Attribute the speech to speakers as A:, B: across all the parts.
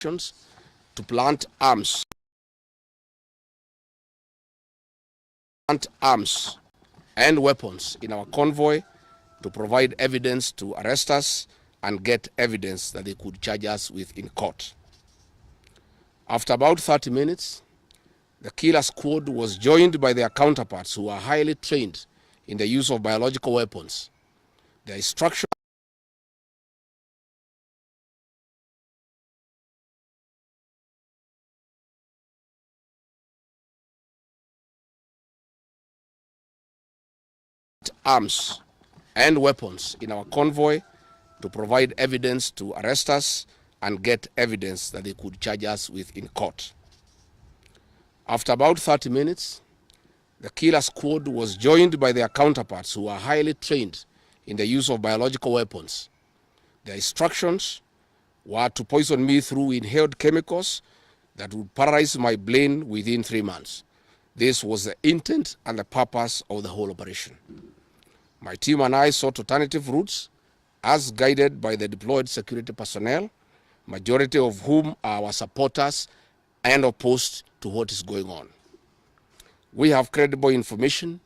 A: to plant arms and weapons in our convoy to provide evidence to arrest us and get evidence that they could charge us with in court. After about 30 minutes, the killer squad was joined by their counterparts who are highly trained in the use of biological weapons. Their instruction arms and weapons in our convoy to provide evidence to arrest us and get evidence that they could charge us with in court. After about 30 minutes, the killer squad was joined by their counterparts who are highly trained in the use of biological weapons. Their instructions were to poison me through inhaled chemicals that would paralyze my brain within 3 months. This was the intent and the purpose of the whole operation. My team and I sought alternative routes as guided by the deployed security personnel, majority of whom are our supporters and opposed to what is going on. We have credible information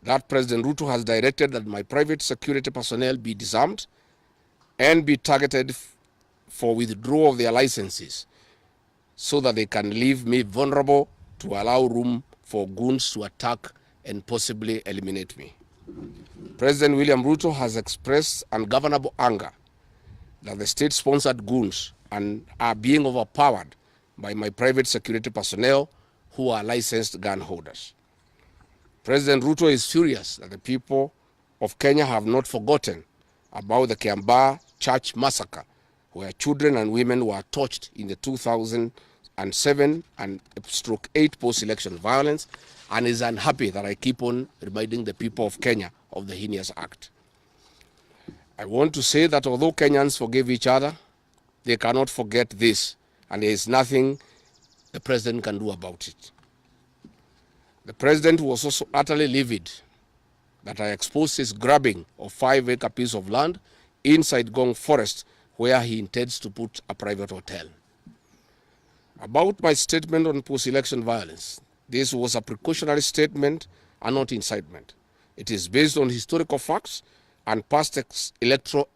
A: that President Ruto has directed that my private security personnel be disarmed and be targeted for withdrawal of their licenses so that they can leave me vulnerable to allow room for goons to attack and possibly eliminate me. President William Ruto has expressed ungovernable anger that the state-sponsored goons are being overpowered by my private security personnel who are licensed gun holders. President Ruto is furious that the people of Kenya have not forgotten about the Kiambaa church massacre, where children and women were tortured in the 2007 and /8 post-election violence, and is unhappy that I keep on reminding the people of Kenya of the heinous act. I want to say that although Kenyans forgive each other, they cannot forget this, and there is nothing the president can do about it. The president was also utterly livid that I exposed his grabbing of 5-acre piece of land inside Gong Forest, where he intends to put a private hotel. About my statement on post-election violence, this was a precautionary statement and not incitement. It is based on historical facts and past electoral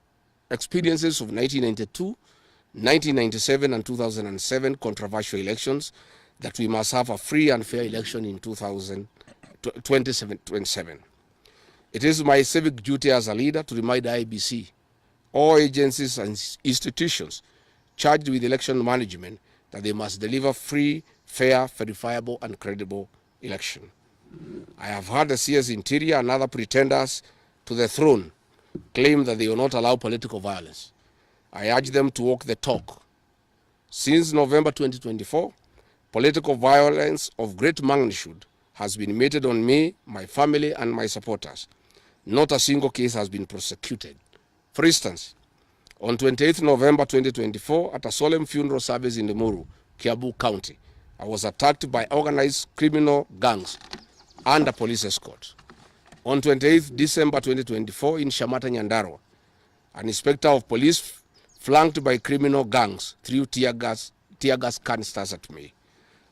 A: experiences of 1992, 1997 and 2007 controversial elections, that we must have a free and fair election in 2027. It is my civic duty as a leader to remind IEBC, all agencies and institutions charged with election management, that they must deliver free, fair, verifiable and credible election. I have heard the CS Interior and other pretenders to the throne claim that they will not allow political violence. I urge them to walk the talk. Since November 2024, political violence of great magnitude has been meted on me, my family and my supporters. Not a single case has been prosecuted. For instance, on 28th November 2024, at a solemn funeral service in Limuru, Kiambu County, I was attacked by organized criminal gangs and a police escort. On 28th December 2024 in Shamata, Nyandarua, an inspector of police flanked by criminal gangs threw tear gas canisters at me.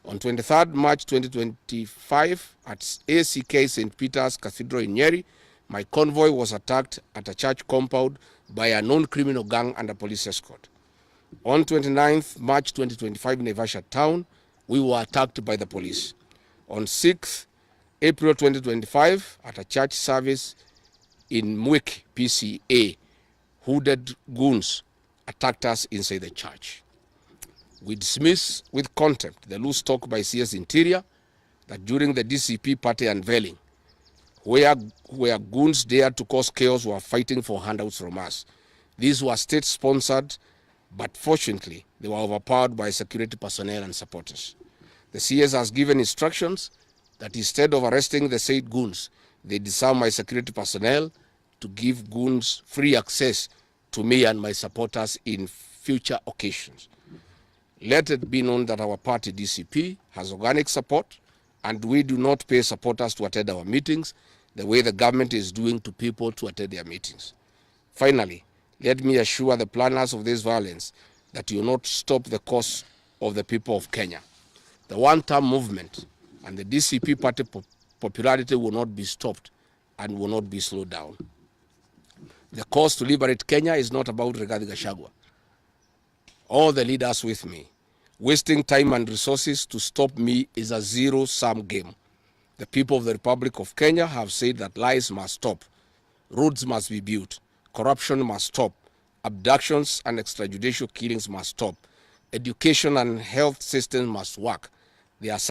A: On 23rd March 2025 at ACK St. Peter's Cathedral in Nyeri, my convoy was attacked at a church compound by a known criminal gang and a police escort. On 29th March 2025 in Naivasha town, we were attacked by the police. On 6th April 2025 at a church service in Mwik, PCA, hooded goons attacked us inside the church. We dismiss with contempt the loose talk by CS Interior that during the DCP party unveiling, where goons dared to cause chaos were fighting for handouts from us. These were state-sponsored, but fortunately, they were overpowered by security personnel and supporters. The CS has given instructions that instead of arresting the said goons, they disarm my security personnel to give goons free access to me and my supporters in future occasions. Let it be known that our party, DCP, has organic support, and we do not pay supporters to attend our meetings the way the government is doing to people to attend their meetings. Finally, let me assure the planners of this violence that that you will not stop the cause of the people of Kenya. The one-term movement and the DCP party popularity will not be stopped and will not be slowed down. The cause to liberate Kenya is not about Rigathi Gachagua. All the leaders with me. Wasting time and resources to stop me is a zero-sum game. The people of the Republic of Kenya have said that lies must stop, roads must be built, corruption must stop, abductions and extrajudicial killings must stop, education and health systems must work. They are